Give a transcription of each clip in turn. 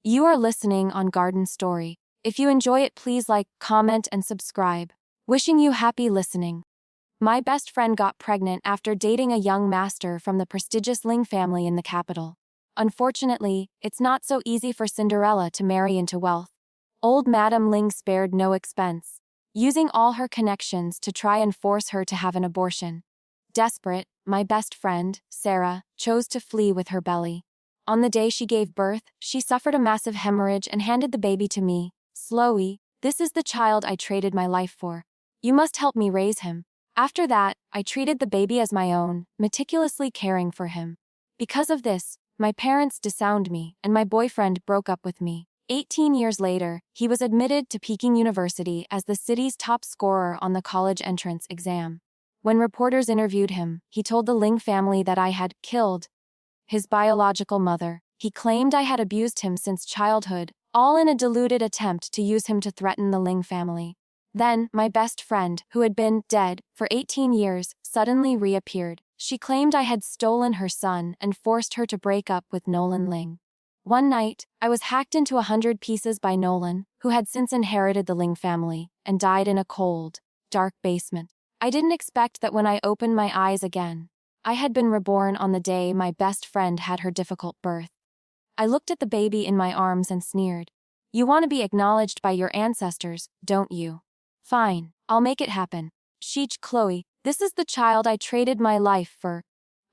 You are listening on Garden Story. If you enjoy it, please like, comment, and subscribe. Wishing you happy listening. My best friend got pregnant after dating a young master from the prestigious Ling family in the capital. Unfortunately, it's not so easy for Cinderella to marry into wealth. Old Madam Ling spared no expense, using all her connections to try and force her to have an abortion. Desperate, my best friend, Sarah, chose to flee with her belly. On the day she gave birth, she suffered a massive hemorrhage and handed the baby to me. Slowly, this is the child I traded my life for. You must help me raise him. After that, I treated the baby as my own, meticulously caring for him. Because of this, my parents disowned me, and my boyfriend broke up with me. 18 years later, he was admitted to Peking University as the city's top scorer on the college entrance exam. When reporters interviewed him, he told the Ling family that I had killed his biological mother. He claimed I had abused him since childhood, all in a deluded attempt to use him to threaten the Ling family. Then, my best friend, who had been dead for 18 years, suddenly reappeared. She claimed I had stolen her son and forced her to break up with Nolan Ling. One night, I was hacked into 100 pieces by Nolan, who had since inherited the Ling family, and died in a cold, dark basement. I didn't expect that when I opened my eyes again, I had been reborn on the day my best friend had her difficult birth. I looked at the baby in my arms and sneered. You want to be acknowledged by your ancestors, don't you? Fine, I'll make it happen. Sheesh, Chloe, this is the child I traded my life for.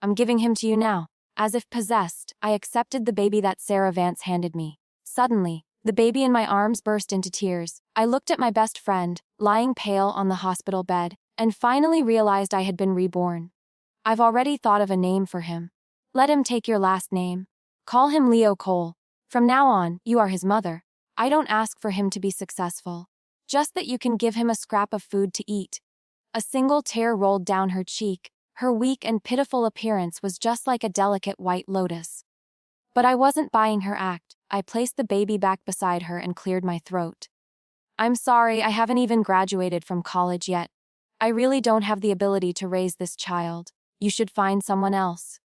I'm giving him to you now. As if possessed, I accepted the baby that Sarah Vance handed me. Suddenly, the baby in my arms burst into tears. I looked at my best friend, lying pale on the hospital bed, and finally realized I had been reborn. I've already thought of a name for him. Let him take your last name. Call him Leo Cole. From now on, you are his mother. I don't ask for him to be successful. Just that you can give him a scrap of food to eat. A single tear rolled down her cheek. Her weak and pitiful appearance was just like a delicate white lotus. But I wasn't buying her act. I placed the baby back beside her and cleared my throat. I'm sorry, I haven't even graduated from college yet. I really don't have the ability to raise this child. You should find someone else.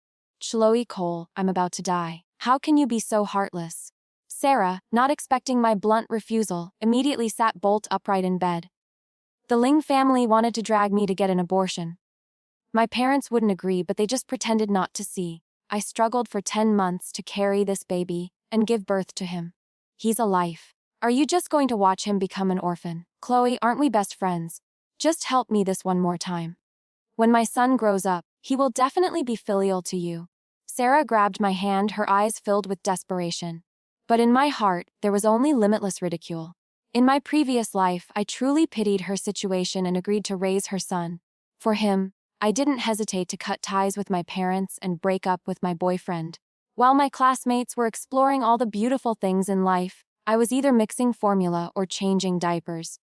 Chloe Cole, I'm about to die. How can you be so heartless? Sarah, not expecting my blunt refusal, immediately sat bolt upright in bed. The Ling family wanted to drag me to get an abortion. My parents wouldn't agree, but they just pretended not to see. I struggled for 10 months to carry this baby and give birth to him. He's a life. Are you just going to watch him become an orphan? Chloe, aren't we best friends? Just help me this one more time. When my son grows up, he will definitely be filial to you. Sarah grabbed my hand, her eyes filled with desperation. But in my heart, there was only limitless ridicule. In my previous life, I truly pitied her situation and agreed to raise her son. For him, I didn't hesitate to cut ties with my parents and break up with my boyfriend. While my classmates were exploring all the beautiful things in life, I was either mixing formula or changing diapers.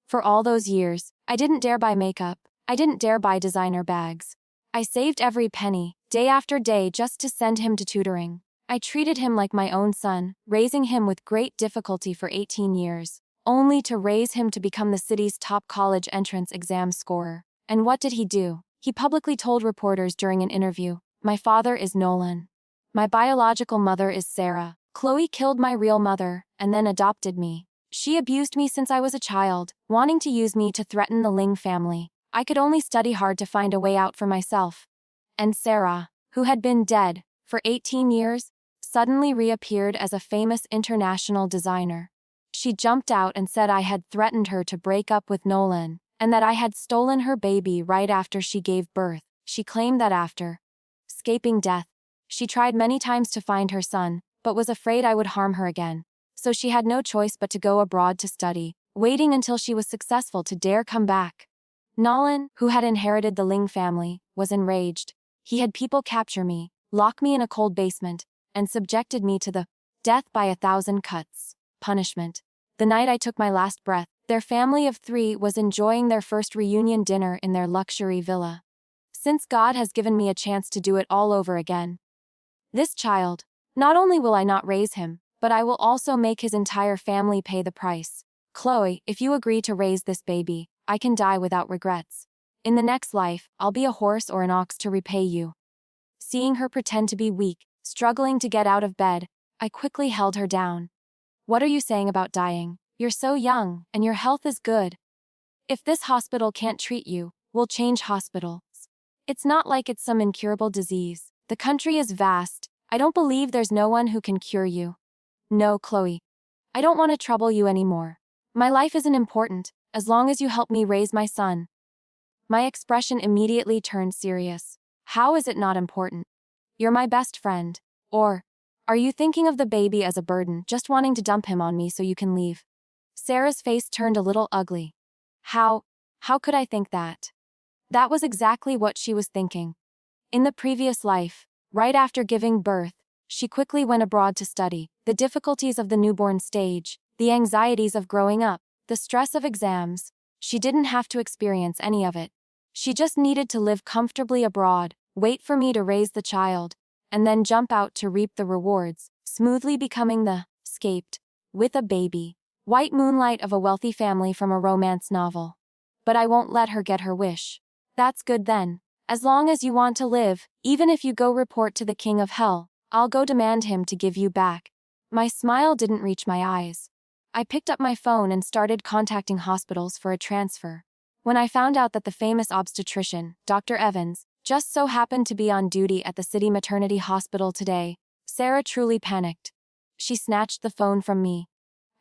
For all those years, I didn't dare buy makeup. I didn't dare buy designer bags. I saved every penny, day after day, just to send him to tutoring. I treated him like my own son, raising him with great difficulty for 18 years, only to raise him to become the city's top college entrance exam scorer. And what did he do? He publicly told reporters during an interview, "My father is Nolan. My biological mother is Sarah. Chloe killed my real mother, and then adopted me. She abused me since I was a child, wanting to use me to threaten the Ling family. I could only study hard to find a way out for myself." And Sarah, who had been dead for 18 years, suddenly reappeared as a famous international designer. She jumped out and said I had threatened her to break up with Nolan, and that I had stolen her baby right after she gave birth. She claimed that after escaping death, she tried many times to find her son, but was afraid I would harm her again. So she had no choice but to go abroad to study, waiting until she was successful to dare come back. Nolan, who had inherited the Ling family, was enraged. He had people capture me, lock me in a cold basement, and subjected me to the death by 1,000 cuts punishment. The night I took my last breath, their family of 3 was enjoying their first reunion dinner in their luxury villa. Since God has given me a chance to do it all over again. This child, not only will I not raise him, but I will also make his entire family pay the price. Chloe, if you agree to raise this baby, I can die without regrets. In the next life, I'll be a horse or an ox to repay you. Seeing her pretend to be weak, struggling to get out of bed, I quickly held her down. What are you saying about dying? You're so young, and your health is good. If this hospital can't treat you, we'll change hospitals. It's not like it's some incurable disease. The country is vast. I don't believe there's no one who can cure you. No, Chloe. I don't want to trouble you anymore. My life isn't important, as long as you help me raise my son. My expression immediately turned serious. How is it not important? You're my best friend. Or, are you thinking of the baby as a burden, just wanting to dump him on me so you can leave? Sarah's face turned a little ugly. How could I think that? That was exactly what she was thinking. In the previous life, right after giving birth, she quickly went abroad to study. The difficulties of the newborn stage, the anxieties of growing up, the stress of exams, she didn't have to experience any of it. She just needed to live comfortably abroad, wait for me to raise the child, and then jump out to reap the rewards, smoothly becoming the escaped with a baby, white moonlight of a wealthy family from a romance novel. But I won't let her get her wish. That's good then. As long as you want to live, even if you go report to the king of hell, I'll go demand him to give you back. My smile didn't reach my eyes. I picked up my phone and started contacting hospitals for a transfer. When I found out that the famous obstetrician, Dr. Evans, just so happened to be on duty at the city maternity hospital today, Sarah truly panicked. She snatched the phone from me.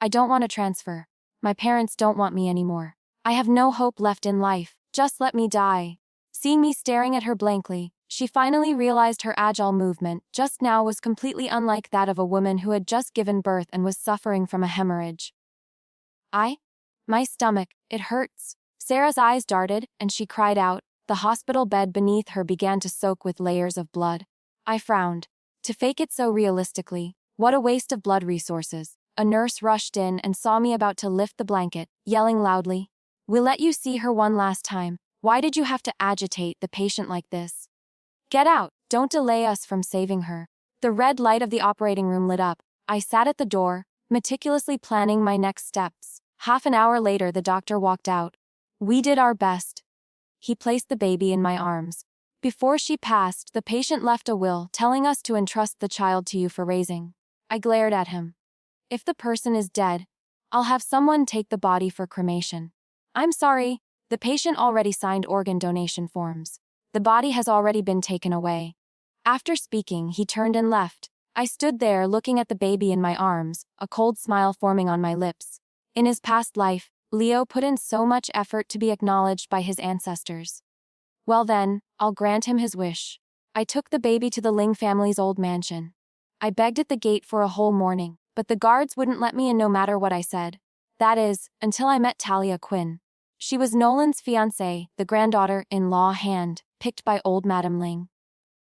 I don't want to transfer. My parents don't want me anymore. I have no hope left in life. Just let me die. Seeing me staring at her blankly, she finally realized her agile movement just now was completely unlike that of a woman who had just given birth and was suffering from a hemorrhage. My stomach, it hurts. Sarah's eyes darted, and she cried out. The hospital bed beneath her began to soak with layers of blood. I frowned. To fake it so realistically, what a waste of blood resources. A nurse rushed in and saw me about to lift the blanket, yelling loudly, "We'll let you see her one last time. Why did you have to agitate the patient like this? Get out, don't delay us from saving her." The red light of the operating room lit up. I sat at the door, meticulously planning my next steps. Half an hour later the doctor walked out. We did our best. He placed the baby in my arms. Before she passed, the patient left a will telling us to entrust the child to you for raising. I glared at him. If the person is dead, I'll have someone take the body for cremation. I'm sorry, the patient already signed organ donation forms. The body has already been taken away. After speaking, he turned and left. I stood there looking at the baby in my arms, a cold smile forming on my lips. In his past life, Leo put in so much effort to be acknowledged by his ancestors. Well then, I'll grant him his wish. I took the baby to the Ling family's old mansion. I begged at the gate for a whole morning, but the guards wouldn't let me in no matter what I said. That is, until I met Talia Quinn. She was Nolan's fiancée, the granddaughter-in-law hand-picked by old Madam Ling.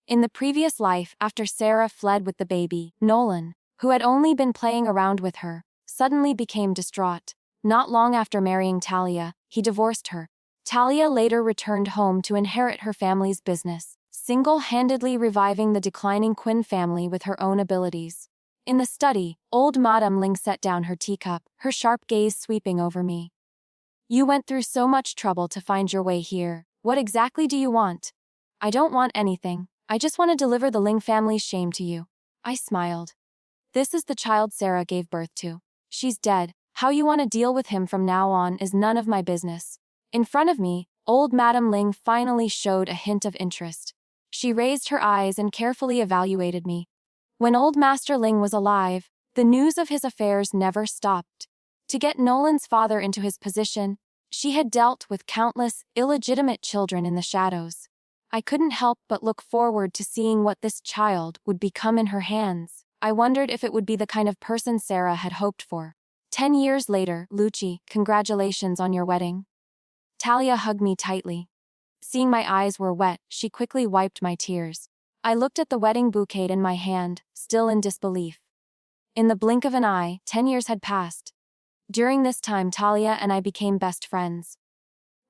In the previous life, after Sarah fled with the baby, Nolan, who had only been playing around with her, suddenly became distraught. Not long after marrying Talia, he divorced her. Talia later returned home to inherit her family's business, single-handedly reviving the declining Quinn family with her own abilities. In the study, old Madam Ling set down her teacup, her sharp gaze sweeping over me. You went through so much trouble to find your way here. What exactly do you want? I don't want anything. I just want to deliver the Ling family's shame to you. I smiled. This is the child Sarah gave birth to. She's dead. How you want to deal with him from now on is none of my business. In front of me, old Madam Ling finally showed a hint of interest. She raised her eyes and carefully evaluated me. When old Master Ling was alive, the news of his affairs never stopped. To get Nolan's father into his position, she had dealt with countless illegitimate children in the shadows. I couldn't help but look forward to seeing what this child would become in her hands. I wondered if it would be the kind of person Sarah had hoped for. 10 years later, Lucci, congratulations on your wedding. Talia hugged me tightly. Seeing my eyes were wet, she quickly wiped my tears. I looked at the wedding bouquet in my hand, still in disbelief. In the blink of an eye, 10 years had passed. During this time, Talia and I became best friends.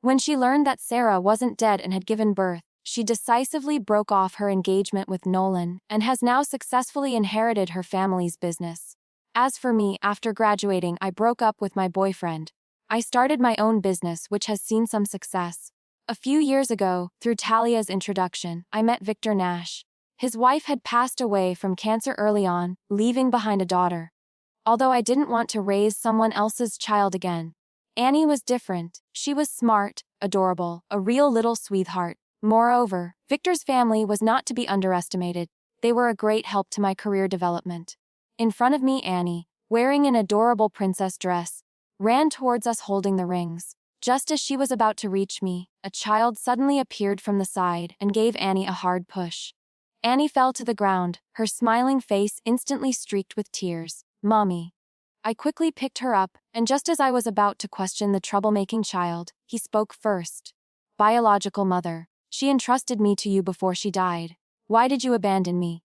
When she learned that Sarah wasn't dead and had given birth, she decisively broke off her engagement with Nolan and has now successfully inherited her family's business. As for me, after graduating, I broke up with my boyfriend. I started my own business, which has seen some success. A few years ago, through Talia's introduction, I met Victor Nash. His wife had passed away from cancer early on, leaving behind a daughter. Although I didn't want to raise someone else's child again. Annie was different. She was smart, adorable, a real little sweetheart. Moreover, Victor's family was not to be underestimated. They were a great help to my career development. In front of me, Annie, wearing an adorable princess dress, ran towards us holding the rings. Just as she was about to reach me, a child suddenly appeared from the side and gave Annie a hard push. Annie fell to the ground, her smiling face instantly streaked with tears. "Mommy." I quickly picked her up, and just as I was about to question the troublemaking child, he spoke first. "Biological mother, she entrusted me to you before she died. Why did you abandon me?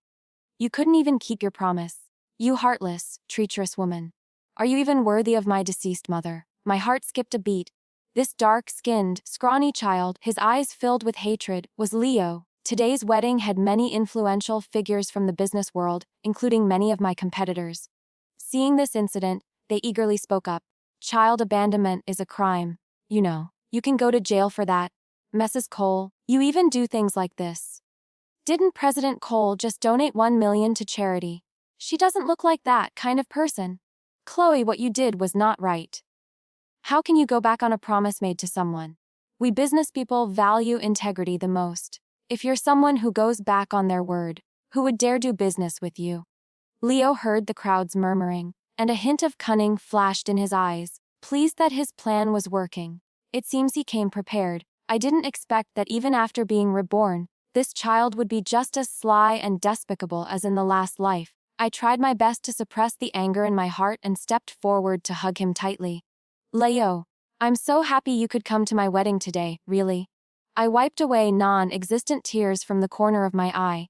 You couldn't even keep your promise. You heartless, treacherous woman. Are you even worthy of my deceased mother?" My heart skipped a beat. This dark-skinned, scrawny child, his eyes filled with hatred, was Leo. Today's wedding had many influential figures from the business world, including many of my competitors. Seeing this incident, they eagerly spoke up. "Child abandonment is a crime. You know, you can go to jail for that. Mrs. Cole, you even do things like this. Didn't President Cole just donate $1 million to charity? She doesn't look like that kind of person. Chloe, what you did was not right. How can you go back on a promise made to someone? We business people value integrity the most. If you're someone who goes back on their word, who would dare do business with you?" Leo heard the crowd's murmuring, and a hint of cunning flashed in his eyes, pleased that his plan was working. It seems he came prepared. I didn't expect that even after being reborn, this child would be just as sly and despicable as in the last life. I tried my best to suppress the anger in my heart and stepped forward to hug him tightly. "Leo, I'm so happy you could come to my wedding today, really." I wiped away non-existent tears from the corner of my eye.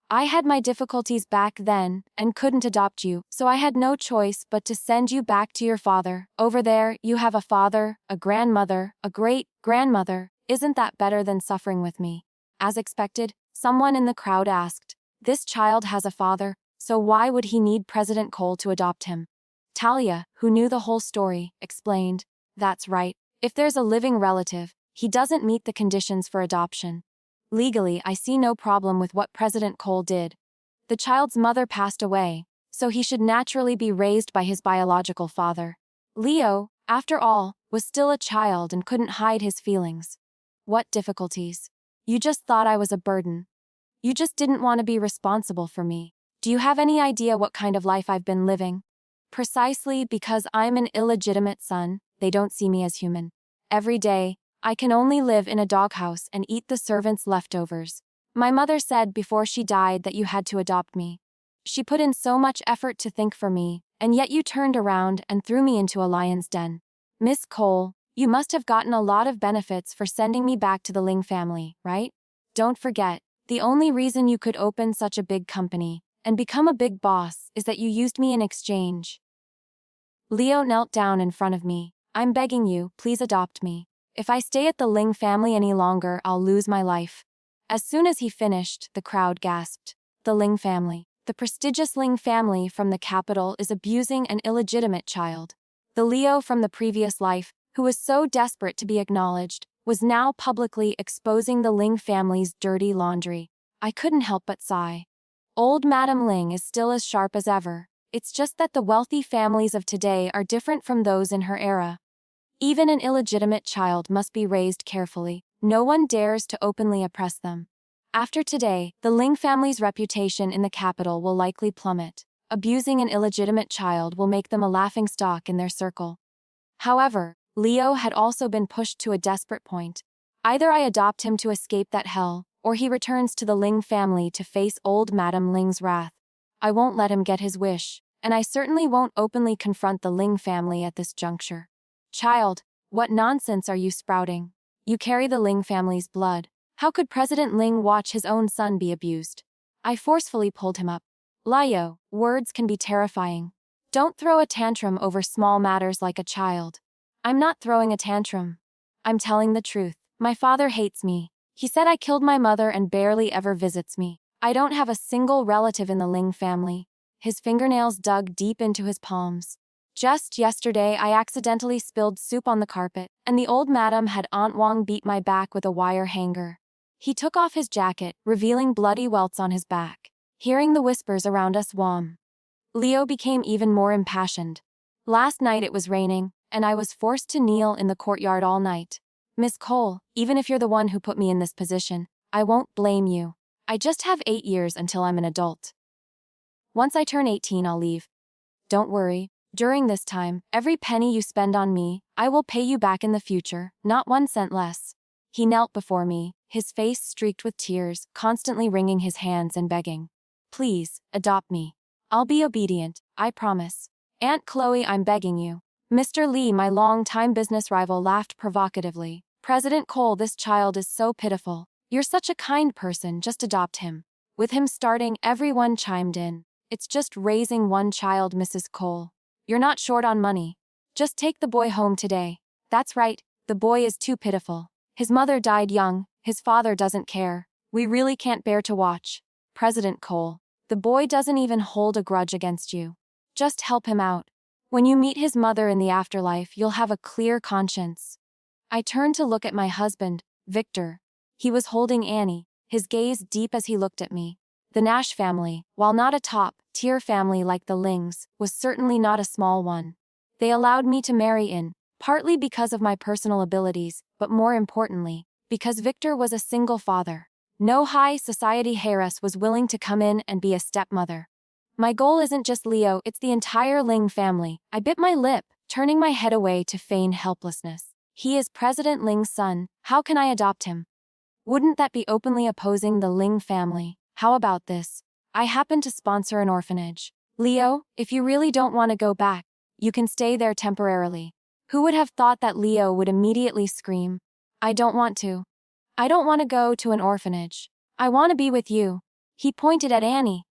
I had my difficulties back then and couldn't adopt you, so I had no choice but to send you back to your father. Over there, you have a father, a grandmother, a great-grandmother. Isn't that better than suffering with me? As expected, someone in the crowd asked, "This child has a father, so why would he need President Cole to adopt him?" Talia, who knew the whole story, explained, "That's right. If there's a living relative, he doesn't meet the conditions for adoption. Legally, I see no problem with what President Cole did. The child's mother passed away, so he should naturally be raised by his biological father. Leo, after all, was still a child and couldn't hide his feelings. What difficulties? You just thought I was a burden. You just didn't want to be responsible for me. Do you have any idea what kind of life I've been living? Precisely because I'm an illegitimate son, they don't see me as human. Every day, I can only live in a doghouse and eat the servants' leftovers. My mother said before she died that you had to adopt me. She put in so much effort to think for me, and yet you turned around and threw me into a lion's den. Miss Cole, you must have gotten a lot of benefits for sending me back to the Ling family, right? Don't forget, the only reason you could open such a big company and become a big boss is that you used me in exchange." Leo knelt down in front of me. "I'm begging you, please adopt me. If I stay at the Ling family any longer, I'll lose my life." As soon as he finished, the crowd gasped. The Ling family. The prestigious Ling family from the capital is abusing an illegitimate child. The Leo from the previous life, who was so desperate to be acknowledged, was now publicly exposing the Ling family's dirty laundry. I couldn't help but sigh. Old Madam Ling is still as sharp as ever. It's just that the wealthy families of today are different from those in her era. Even an illegitimate child must be raised carefully. No one dares to openly oppress them. After today, the Ling family's reputation in the capital will likely plummet. Abusing an illegitimate child will make them a laughingstock in their circle. However, Leo had also been pushed to a desperate point. Either I adopt him to escape that hell, or he returns to the Ling family to face old Madam Ling's wrath. I won't let him get his wish, and I certainly won't openly confront the Ling family at this juncture. Child, what nonsense are you sprouting? You carry the Ling family's blood. How could President Ling watch his own son be abused? I forcefully pulled him up. Leo, words can be terrifying. Don't throw a tantrum over small matters like a child. I'm not throwing a tantrum. I'm telling the truth. My father hates me. He said I killed my mother and barely ever visits me. I don't have a single relative in the Ling family. His fingernails dug deep into his palms. Just yesterday, I accidentally spilled soup on the carpet, and the old madam had Aunt Wong beat my back with a wire hanger. He took off his jacket, revealing bloody welts on his back. Hearing the whispers around us, Leo became even more impassioned. Last night it was raining, and I was forced to kneel in the courtyard all night. Miss Cole, even if you're the one who put me in this position, I won't blame you. I just have 8 years until I'm an adult. Once I turn 18, I'll leave. Don't worry. During this time, every penny you spend on me, I will pay you back in the future, not 1 cent less. He knelt before me, his face streaked with tears, constantly wringing his hands and begging. Please, adopt me. I'll be obedient, I promise. Aunt Chloe, I'm begging you. Mr. Lee, my long-time business rival, laughed provocatively. President Cole, this child is so pitiful. You're such a kind person, just adopt him. With him starting, everyone chimed in. It's just raising one child, Mrs. Cole. You're not short on money. Just take the boy home today. That's right, the boy is too pitiful. His mother died young, his father doesn't care. We really can't bear to watch. President Cole, the boy doesn't even hold a grudge against you. Just help him out. When you meet his mother in the afterlife, you'll have a clear conscience. I turned to look at my husband, Victor. He was holding Annie, his gaze deep as he looked at me. The Nash family, while not a top-tier family like the Lings, was certainly not a small one. They allowed me to marry in, partly because of my personal abilities, but more importantly, because Victor was a single father. No high society heiress was willing to come in and be a stepmother. My goal isn't just Leo, it's the entire Ling family. I bit my lip, turning my head away to feign helplessness. He is President Ling's son, how can I adopt him? Wouldn't that be openly opposing the Ling family? How about this? I happen to sponsor an orphanage. Leo, if you really don't want to go back, you can stay there temporarily. Who would have thought that Leo would immediately scream? I don't want to. I don't want to go to an orphanage. I want to be with you. He pointed at Annie.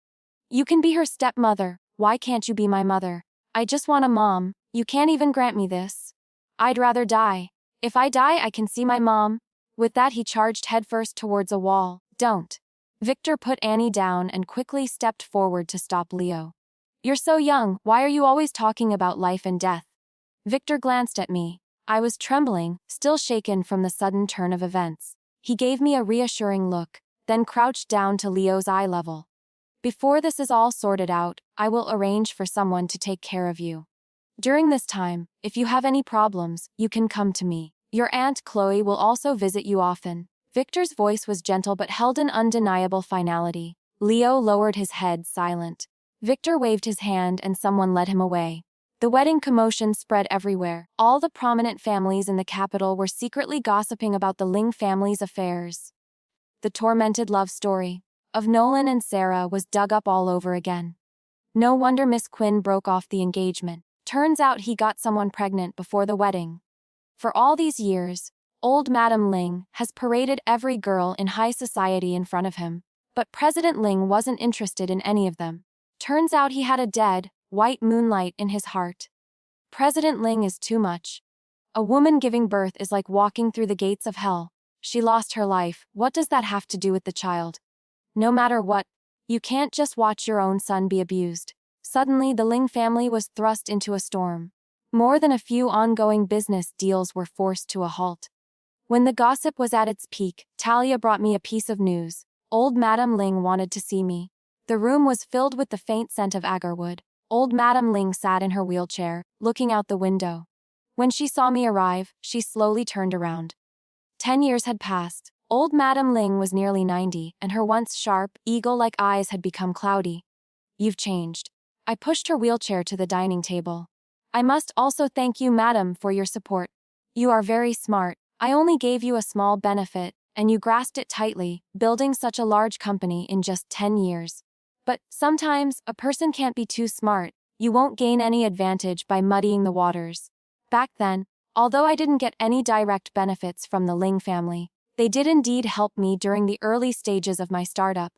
You can be her stepmother, why can't you be my mother? I just want a mom, you can't even grant me this. I'd rather die. If I die, I can see my mom. With that, he charged headfirst towards a wall. Don't. Victor put Annie down and quickly stepped forward to stop Leo. You're so young, why are you always talking about life and death? Victor glanced at me. I was trembling, still shaken from the sudden turn of events. He gave me a reassuring look, then crouched down to Leo's eye level. Before this is all sorted out, I will arrange for someone to take care of you. During this time, if you have any problems, you can come to me. Your Aunt Chloe will also visit you often. Victor's voice was gentle but held an undeniable finality. Leo lowered his head, silent. Victor waved his hand and someone led him away. The wedding commotion spread everywhere. All the prominent families in the capital were secretly gossiping about the Ling family's affairs. The tormented love story of Nolan and Sarah was dug up all over again. No wonder Miss Quinn broke off the engagement. Turns out he got someone pregnant before the wedding. For all these years, old Madam Ling has paraded every girl in high society in front of him, but President Ling wasn't interested in any of them. Turns out he had a dead, white moonlight in his heart. President Ling is too much. A woman giving birth is like walking through the gates of hell. She lost her life, what does that have to do with the child? No matter what, you can't just watch your own son be abused. Suddenly the Ling family was thrust into a storm. More than a few ongoing business deals were forced to a halt. When the gossip was at its peak, Talia brought me a piece of news. Old Madam Ling wanted to see me. The room was filled with the faint scent of agarwood. Old Madam Ling sat in her wheelchair, looking out the window. When she saw me arrive, she slowly turned around. 10 years had passed. Old Madam Ling was nearly 90, and her once sharp, eagle-like eyes had become cloudy. You've changed. I pushed her wheelchair to the dining table. I must also thank you, madam, for your support. You are very smart. I only gave you a small benefit, and you grasped it tightly, building such a large company in just 10 years. But sometimes, a person can't be too smart. You won't gain any advantage by muddying the waters. Back then, although I didn't get any direct benefits from the Ling family, they did indeed help me during the early stages of my startup.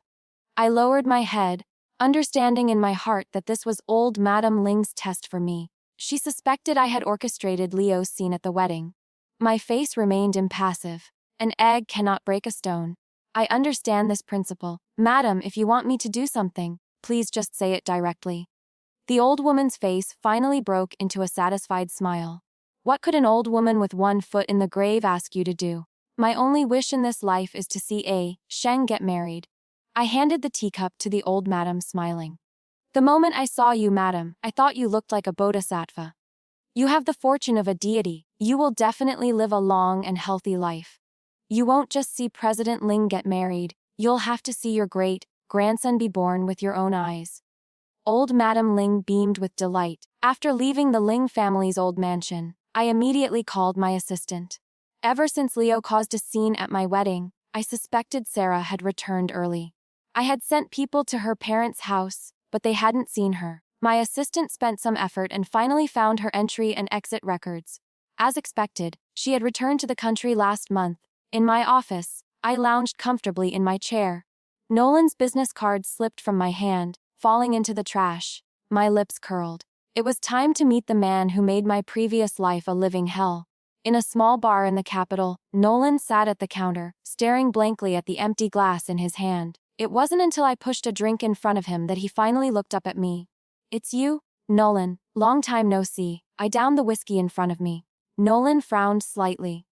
I lowered my head, understanding in my heart that this was old Madam Ling's test for me. She suspected I had orchestrated Leo's scene at the wedding. My face remained impassive. An egg cannot break a stone. I understand this principle. Madam, if you want me to do something, please just say it directly. The old woman's face finally broke into a satisfied smile. What could an old woman with one foot in the grave ask you to do? My only wish in this life is to see A. Sheng get married. I handed the teacup to the old madam, smiling. The moment I saw you, madam, I thought you looked like a bodhisattva. You have the fortune of a deity. You will definitely live a long and healthy life. You won't just see President Ling get married, you'll have to see your great-grandson be born with your own eyes. Old Madam Ling beamed with delight. After leaving the Ling family's old mansion, I immediately called my assistant. Ever since Leo caused a scene at my wedding, I suspected Sarah had returned early. I had sent people to her parents' house, but they hadn't seen her. My assistant spent some effort and finally found her entry and exit records. As expected, she had returned to the country last month. In my office, I lounged comfortably in my chair. Nolan's business card slipped from my hand, falling into the trash. My lips curled. It was time to meet the man who made my previous life a living hell. In a small bar in the capital, Nolan sat at the counter, staring blankly at the empty glass in his hand. It wasn't until I pushed a drink in front of him that he finally looked up at me. "It's you, Nolan. Long time no see." I downed the whiskey in front of me. Nolan frowned slightly.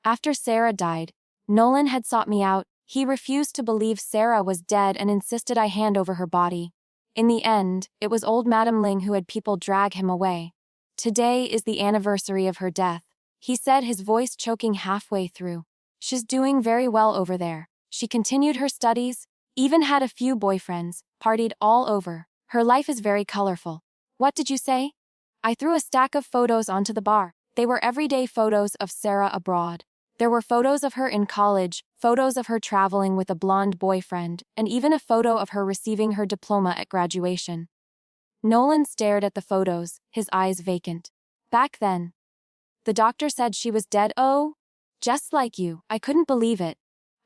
After Sarah died, Nolan had sought me out. He refused to believe Sarah was dead and insisted I hand over her body. In the end, it was old Madam Ling who had people drag him away. "Today is the anniversary of her death," he said, his voice choking halfway through. "She's doing very well over there. She continued her studies, even had a few boyfriends, partied all over. Her life is very colorful." "What did you say?" I threw a stack of photos onto the bar. They were everyday photos of Sarah abroad. There were photos of her in college, photos of her traveling with a blonde boyfriend, and even a photo of her receiving her diploma at graduation. Nolan stared at the photos, his eyes vacant. "Back then, the doctor said she was dead." "Oh, just like you." I couldn't believe it.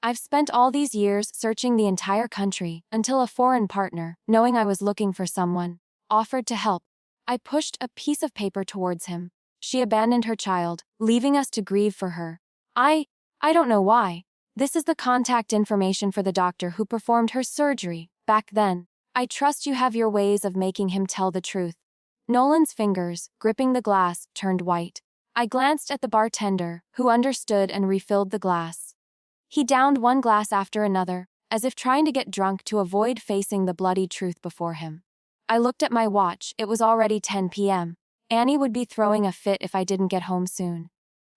I've spent all these years searching the entire country until a foreign partner, knowing I was looking for someone, offered to help. I pushed a piece of paper towards him. "She abandoned her child, leaving us to grieve for her. I don't know why. This is the contact information for the doctor who performed her surgery back then. I trust you have your ways of making him tell the truth." Nolan's fingers, gripping the glass, turned white. I glanced at the bartender, who understood and refilled the glass. He downed one glass after another, as if trying to get drunk to avoid facing the bloody truth before him. I looked at my watch. It was already 10 p.m. Annie would be throwing a fit if I didn't get home soon.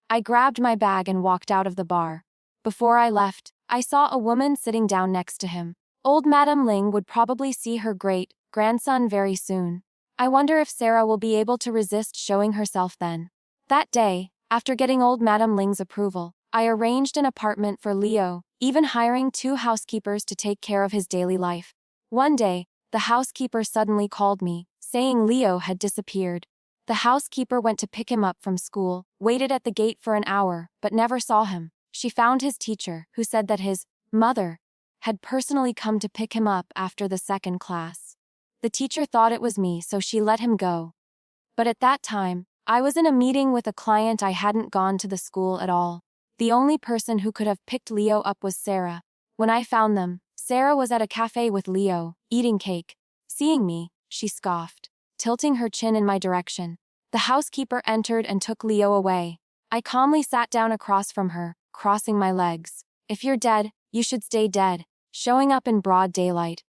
I grabbed my bag and walked out of the bar. Before I left, I saw a woman sitting down next to him. Old Madam Ling would probably see her great-grandson very soon. I wonder if Sarah will be able to resist showing herself then. That day, after getting old Madam Ling's approval, I arranged an apartment for Leo, even hiring 2 housekeepers to take care of his daily life. One day, the housekeeper suddenly called me, saying Leo had disappeared. The housekeeper went to pick him up from school, waited at the gate for an hour, but never saw him. She found his teacher, who said that his mother had personally come to pick him up after the second class. The teacher thought it was me, so she let him go. But at that time, I was in a meeting with a client. I hadn't gone to the school at all. The only person who could have picked Leo up was Sarah. When I found them, Sarah was at a cafe with Leo, eating cake. Seeing me, she scoffed, tilting her chin in my direction. The housekeeper entered and took Leo away. I calmly sat down across from her, crossing my legs. "If you're dead, you should stay dead, showing up in broad daylight.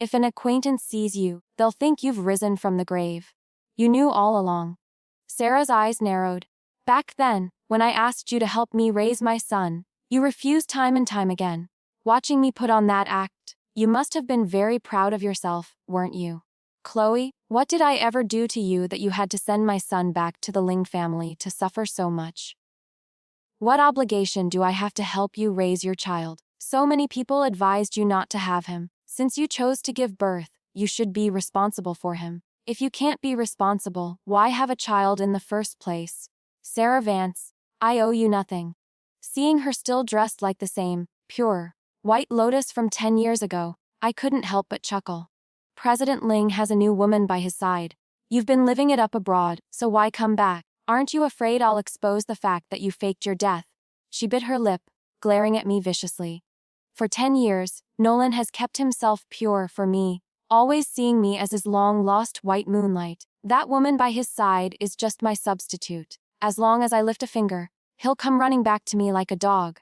If an acquaintance sees you, they'll think you've risen from the grave. You knew all along." Sarah's eyes narrowed. "Back then, when I asked you to help me raise my son, you refused time and time again. Watching me put on that act, you must have been very proud of yourself, weren't you? Chloe, what did I ever do to you that you had to send my son back to the Ling family to suffer so much? What obligation do I have to help you raise your child? So many people advised you not to have him. Since you chose to give birth, you should be responsible for him. If you can't be responsible, why have a child in the first place? Sarah Vance, I owe you nothing." Seeing her still dressed like the same, pure, white lotus from 10 years ago, I couldn't help but chuckle. "President Ling has a new woman by his side. You've been living it up abroad, so why come back? Aren't you afraid I'll expose the fact that you faked your death?" She bit her lip, glaring at me viciously. For 10 years, Nolan has kept himself pure for me, always seeing me as his long-lost white moonlight. That woman by his side is just my substitute. As long as I lift a finger, he'll come running back to me like a dog.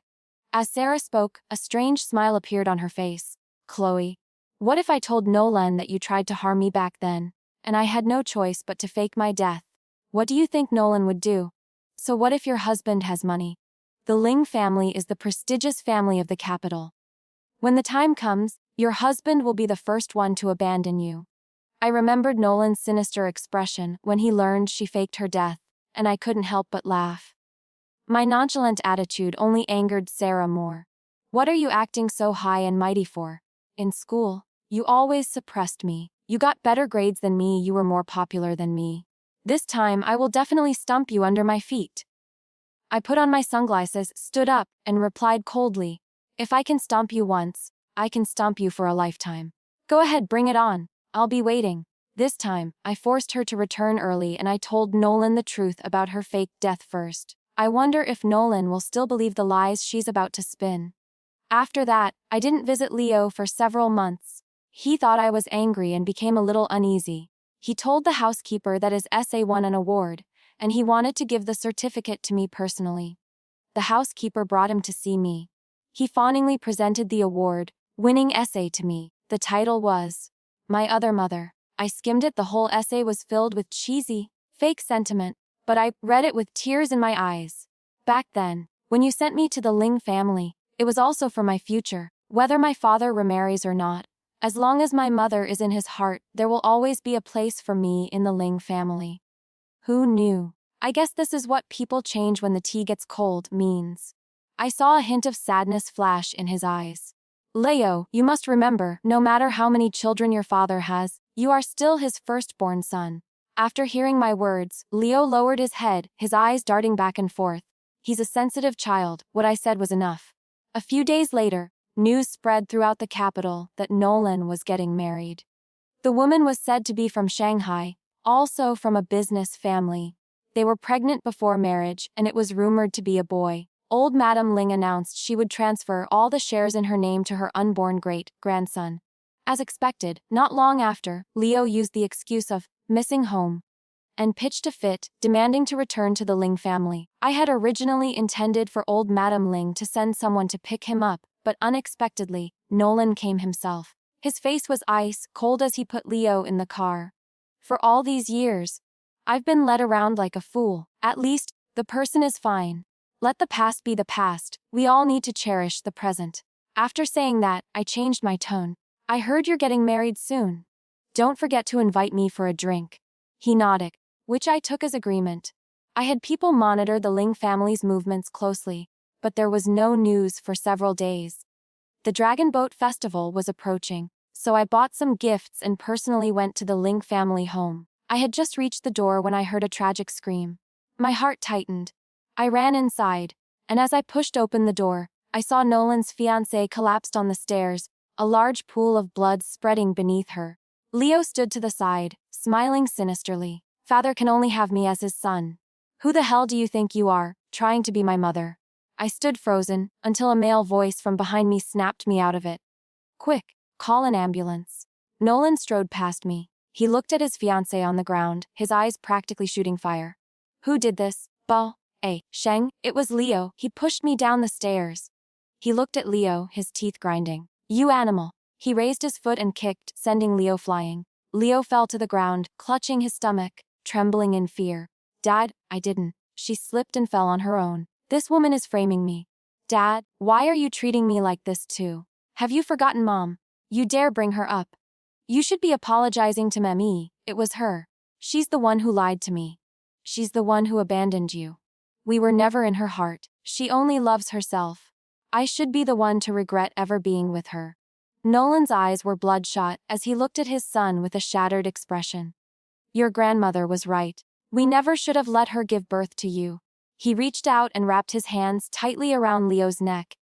As Sarah spoke, a strange smile appeared on her face. Chloe, what if I told Nolan that you tried to harm me back then, and I had no choice but to fake my death? What do you think Nolan would do? So what if your husband has money? The Ling family is the prestigious family of the capital. When the time comes, your husband will be the first one to abandon you. I remembered Nolan's sinister expression when he learned she faked her death, and I couldn't help but laugh. My nonchalant attitude only angered Sarah more. What are you acting so high and mighty for? In school, you always suppressed me. You got better grades than me, you were more popular than me. This time I will definitely stump you under my feet. I put on my sunglasses, stood up, and replied coldly, if I can stomp you once, I can stomp you for a lifetime. Go ahead, bring it on. I'll be waiting. This time, I forced her to return early and I told Nolan the truth about her fake death first. I wonder if Nolan will still believe the lies she's about to spin. After that, I didn't visit Leo for several months. He thought I was angry and became a little uneasy. He told the housekeeper that his essay won an award, and he wanted to give the certificate to me personally. The housekeeper brought him to see me. He fawningly presented the award, winning essay to me. The title was My Other Mother. I skimmed it. The whole essay was filled with cheesy, fake sentiment, but I read it with tears in my eyes. Back then, when you sent me to the Ling family, it was also for my future, whether my father remarries or not. As long as my mother is in his heart, there will always be a place for me in the Ling family. Who knew? I guess this is what people change when the tea gets cold means. I saw a hint of sadness flash in his eyes. Leo, you must remember, no matter how many children your father has, you are still his firstborn son. After hearing my words, Leo lowered his head, his eyes darting back and forth. He's a sensitive child, what I said was enough. A few days later, news spread throughout the capital that Nolan was getting married. The woman was said to be from Shanghai, also from a business family. They were pregnant before marriage, and it was rumored to be a boy. Old Madam Ling announced she would transfer all the shares in her name to her unborn great-grandson. As expected, not long after, Leo used the excuse of missing home and pitched a fit, demanding to return to the Ling family. I had originally intended for old Madam Ling to send someone to pick him up, but unexpectedly, Nolan came himself. His face was ice cold as he put Leo in the car. For all these years, I've been led around like a fool. At least, the person is fine. Let the past be the past. We all need to cherish the present. After saying that, I changed my tone. I heard you're getting married soon. Don't forget to invite me for a drink. He nodded, which I took as agreement. I had people monitor the Ling family's movements closely, but there was no news for several days. The Dragon Boat Festival was approaching, so I bought some gifts and personally went to the Ling family home. I had just reached the door when I heard a tragic scream. My heart tightened. I ran inside, and as I pushed open the door, I saw Nolan's fiancée collapsed on the stairs, a large pool of blood spreading beneath her. Leo stood to the side, smiling sinisterly. Father can only have me as his son. Who the hell do you think you are, trying to be my mother? I stood frozen, until a male voice from behind me snapped me out of it. Quick, call an ambulance. Nolan strode past me. He looked at his fiancée on the ground, his eyes practically shooting fire. Who did this, Bo? Sheng, it was Leo. He pushed me down the stairs. He looked at Leo, his teeth grinding. You animal. He raised his foot and kicked, sending Leo flying. Leo fell to the ground, clutching his stomach, trembling in fear. Dad, I didn't. She slipped and fell on her own. This woman is framing me. Dad, why are you treating me like this too? Have you forgotten Mom? You dare bring her up. You should be apologizing to Mami. It was her. She's the one who lied to me. She's the one who abandoned you. We were never in her heart. She only loves herself. I should be the one to regret ever being with her. Nolan's eyes were bloodshot as he looked at his son with a shattered expression. Your grandmother was right. We never should have let her give birth to you. He reached out and wrapped his hands tightly around Leo's neck.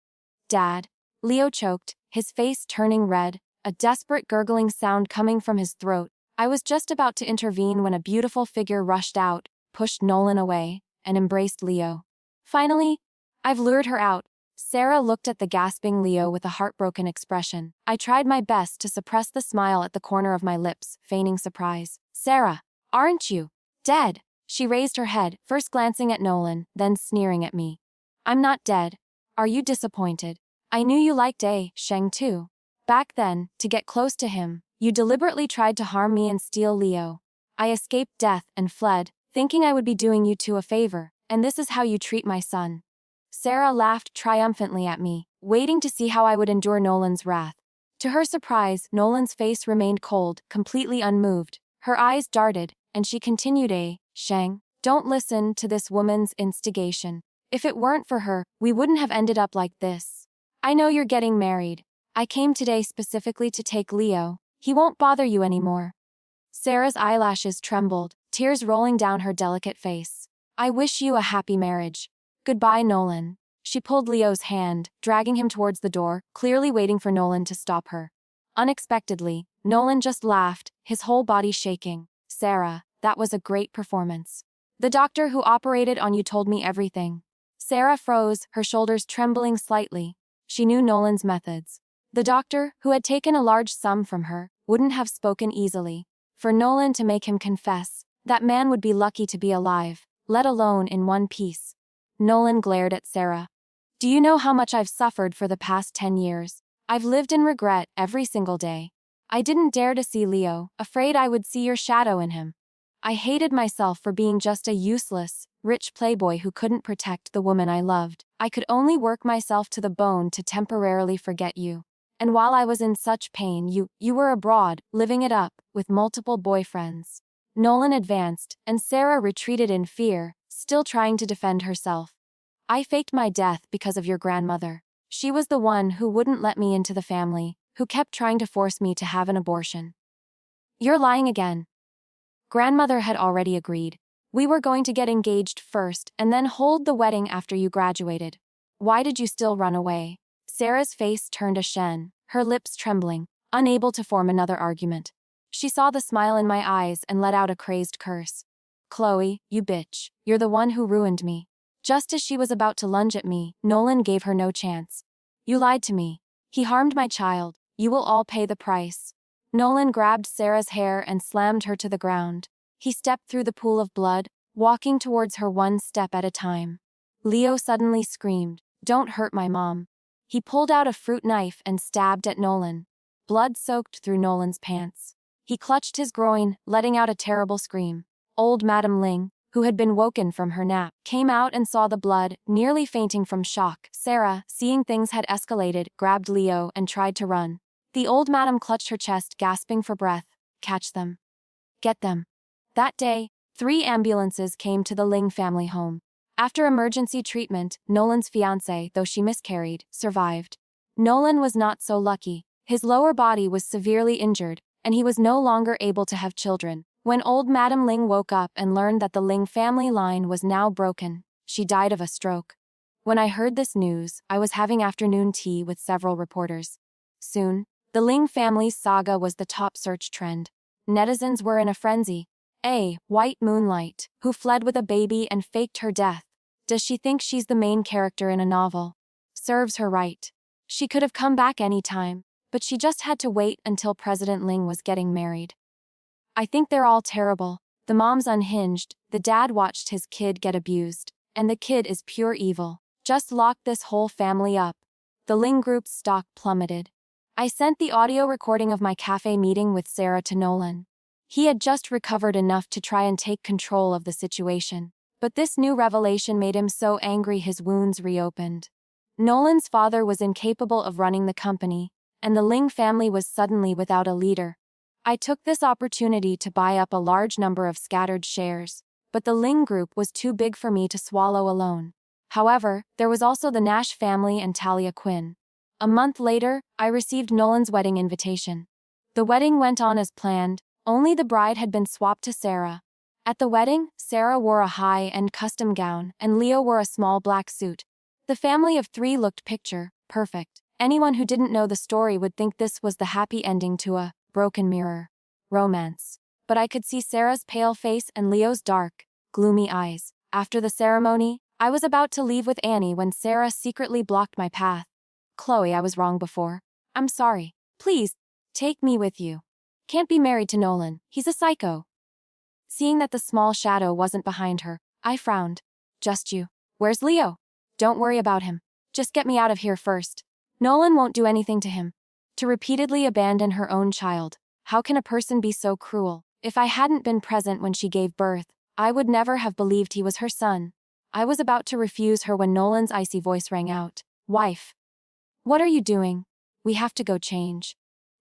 Dad. Leo choked, his face turning red, a desperate gurgling sound coming from his throat. I was just about to intervene when a beautiful figure rushed out, pushed Nolan away, and embraced Leo. Finally, I've lured her out. Sarah looked at the gasping Leo with a heartbroken expression. I tried my best to suppress the smile at the corner of my lips, feigning surprise. Sarah, aren't you dead? She raised her head, first glancing at Nolan, then sneering at me. I'm not dead. Are you disappointed? I knew you liked Sheng too. Back then, to get close to him, you deliberately tried to harm me and steal Leo. I escaped death and fled, thinking I would be doing you two a favor, and this is how you treat my son. Sarah laughed triumphantly at me, waiting to see how I would endure Nolan's wrath. To her surprise, Nolan's face remained cold, completely unmoved. Her eyes darted, and she continued, Sheng, don't listen to this woman's instigation. If it weren't for her, we wouldn't have ended up like this. I know you're getting married. I came today specifically to take Leo. He won't bother you anymore. Sarah's eyelashes trembled, tears rolling down her delicate face. I wish you a happy marriage. Goodbye, Nolan. She pulled Leo's hand, dragging him towards the door, clearly waiting for Nolan to stop her. Unexpectedly, Nolan just laughed, his whole body shaking. Sarah, that was a great performance. The doctor who operated on you told me everything. Sarah froze, her shoulders trembling slightly. She knew Nolan's methods. The doctor, who had taken a large sum from her, wouldn't have spoken easily. For Nolan to make him confess, that man would be lucky to be alive, let alone in one piece. Nolan glared at Sarah. Do you know how much I've suffered for the past 10 years? I've lived in regret every single day. I didn't dare to see Leo, afraid I would see your shadow in him. I hated myself for being just a useless, rich playboy who couldn't protect the woman I loved. I could only work myself to the bone to temporarily forget you. And while I was in such pain, you were abroad, living it up, with multiple boyfriends. Nolan advanced, and Sarah retreated in fear, still trying to defend herself. I faked my death because of your grandmother. She was the one who wouldn't let me into the family, who kept trying to force me to have an abortion. You're lying again. Grandmother had already agreed. We were going to get engaged first and then hold the wedding after you graduated. Why did you still run away? Sarah's face turned ashen, her lips trembling, unable to form another argument. She saw the smile in my eyes and let out a crazed curse. Chloe, you bitch, you're the one who ruined me. Just as she was about to lunge at me, Nolan gave her no chance. You lied to me. He harmed my child. You will all pay the price. Nolan grabbed Sarah's hair and slammed her to the ground. He stepped through the pool of blood, walking towards her one step at a time. Leo suddenly screamed, Don't hurt my mom. He pulled out a fruit knife and stabbed at Nolan. Blood soaked through Nolan's pants. He clutched his groin, letting out a terrible scream. Old Madam Ling, who had been woken from her nap, came out and saw the blood, nearly fainting from shock. Sarah, seeing things had escalated, grabbed Leo and tried to run. The old madam clutched her chest, gasping for breath. Catch them. Get them. That day, 3 ambulances came to the Ling family home. After emergency treatment, Nolan's fiancée, though she miscarried, survived. Nolan was not so lucky. His lower body was severely injured, and he was no longer able to have children. When old Madam Ling woke up and learned that the Ling family line was now broken, she died of a stroke. When I heard this news, I was having afternoon tea with several reporters. Soon, the Ling family's saga was the top search trend. Netizens were in a frenzy. White Moonlight, who fled with a baby and faked her death. Does she think she's the main character in a novel? Serves her right. She could have come back any time, but she just had to wait until President Ling was getting married. I think they're all terrible. The mom's unhinged, the dad watched his kid get abused, and the kid is pure evil. Just lock this whole family up. The Ling group's stock plummeted. I sent the audio recording of my cafe meeting with Sarah to Nolan. He had just recovered enough to try and take control of the situation, but this new revelation made him so angry his wounds reopened. Nolan's father was incapable of running the company, and the Ling family was suddenly without a leader. I took this opportunity to buy up a large number of scattered shares, but the Ling group was too big for me to swallow alone. However, there was also the Nash family and Talia Quinn. A month later, I received Nolan's wedding invitation. The wedding went on as planned, only the bride had been swapped to Sarah. At the wedding, Sarah wore a high-end custom gown, and Leo wore a small black suit. The family of 3 looked picture perfect. Anyone who didn't know the story would think this was the happy ending to a broken mirror romance. But I could see Sarah's pale face and Leo's dark, gloomy eyes. After the ceremony, I was about to leave with Annie when Sarah secretly blocked my path. Chloe, I was wrong before. I'm sorry. Please, take me with you. Can't be married to Nolan, he's a psycho. Seeing that the small shadow wasn't behind her, I frowned. Just you. Where's Leo? Don't worry about him. Just get me out of here first. Nolan won't do anything to him. To repeatedly abandon her own child. How can a person be so cruel? If I hadn't been present when she gave birth, I would never have believed he was her son. I was about to refuse her when Nolan's icy voice rang out. Wife. What are you doing? We have to go change.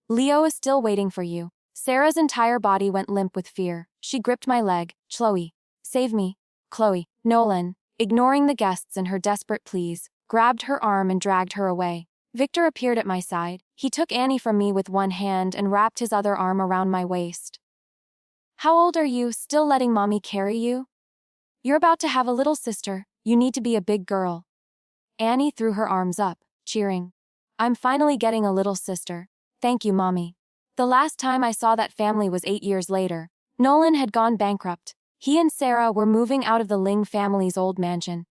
Leo is still waiting for you. Sarah's entire body went limp with fear. She gripped my leg. Chloe. Save me. Chloe. Nolan, ignoring the guests and her desperate pleas, grabbed her arm and dragged her away. Victor appeared at my side. He took Annie from me with one hand and wrapped his other arm around my waist. How old are you, still letting mommy carry you? You're about to have a little sister. You need to be a big girl. Annie threw her arms up, cheering. I'm finally getting a little sister. Thank you, mommy. The last time I saw that family was 8 years later. Nolan had gone bankrupt. He and Sarah were moving out of the Ling family's old mansion.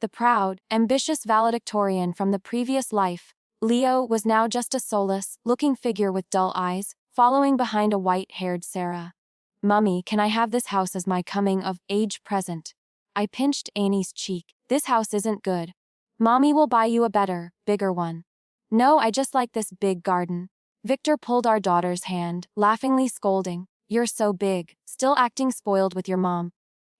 The proud, ambitious valedictorian from the previous life, Leo was now just a soulless, looking figure with dull eyes, following behind a white-haired Sarah. Mummy, can I have this house as my coming-of-age present? I pinched Annie's cheek. This house isn't good. Mommy will buy you a better, bigger one. No, I just like this big garden. Victor pulled our daughter's hand, laughingly scolding. You're so big, still acting spoiled with your mom.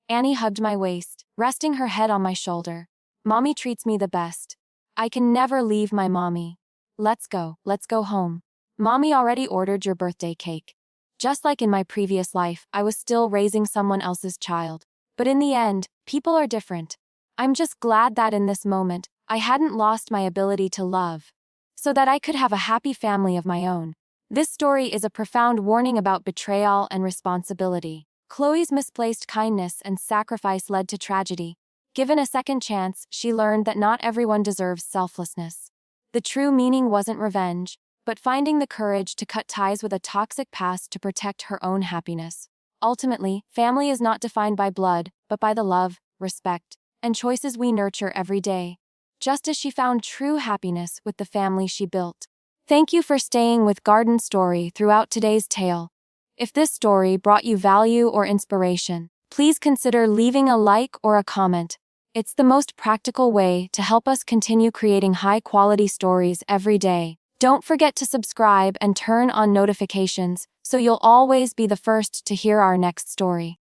Annie hugged my waist, resting her head on my shoulder. Mommy treats me the best. I can never leave my mommy. Let's go home. Mommy already ordered your birthday cake. Just like in my previous life, I was still raising someone else's child. But in the end, people are different. I'm just glad that in this moment, I hadn't lost my ability to love, so that I could have a happy family of my own. This story is a profound warning about betrayal and responsibility. Chloe's misplaced kindness and sacrifice led to tragedy. Given a second chance, she learned that not everyone deserves selflessness. The true meaning wasn't revenge, but finding the courage to cut ties with a toxic past to protect her own happiness. Ultimately, family is not defined by blood, but by the love, respect, and choices we nurture every day. Just as she found true happiness with the family she built. Thank you for staying with Garden Story throughout today's tale. If this story brought you value or inspiration, please consider leaving a like or a comment. It's the most practical way to help us continue creating high-quality stories every day. Don't forget to subscribe and turn on notifications so you'll always be the first to hear our next story.